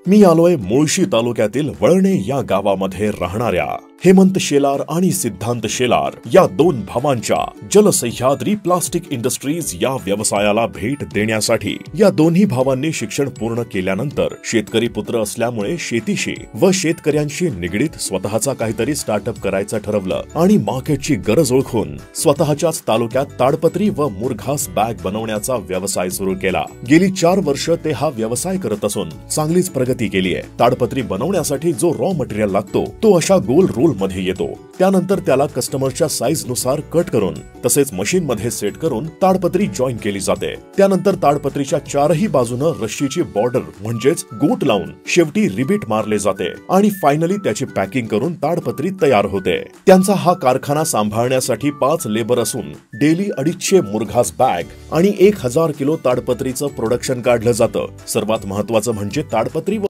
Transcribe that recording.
मी आलोय मुळशी तालुक्यातील वळणे या गावामध्ये राहणाऱ्या हेमंत शेलार आणि सिद्धांत शेलार या दोन भावांच्या जलसह्याद्री प्लास्टिक इंडस्ट्रीज या व्यवसायाला भेट देण्यासाठी। या दोन्ही भावांनी शिक्षण पूर्ण केल्यानंतर शेतकरी पुत्र असल्यामुळे शेतीशी व शेतकऱ्यांशी निगडीत स्वतःचा काहीतरी स्टार्टअप करायचं ठरवलं आणि मार्केटची गरज ओळखून स्वतःच्याच तालुक्यात ताडपत्री व मुरघास बॅग बनवण्याचा व्यवसाय सुरू केला। गेली 4 वर्ष ते हा व्यवसाय करत असून चांगलीच प्रगती केली आहे। ताडपत्री बनवण्यासाठी जो रॉ मटेरियल लागतो तो अशा गोल रोल मध्ये येतो। त्यानंतर त्याला कस्टमरच्या साईज नुसार कट करून तसेच मशीन मध्ये सेट करून ताडपत्री जॉईन केली जाते। त्यानंतर ताडपत्रीच्या चारही बाजूने रश्शीची बॉर्डर म्हणजेच गोट लावून शेवटी रिबीट मारले जाते आणि फायनली त्याची पॅकिंग करून ताडपत्री तयार होते। त्यांचा हा कारखाना सांभाळण्यासाठी 5 लेबर असून डेली 250 मुरघास बॅग आणि 1000 किलो ताडपत्रीचं प्रोडक्शन काढलं जातं। सर्वात महत्त्वाचं म्हणजे ताडपत्री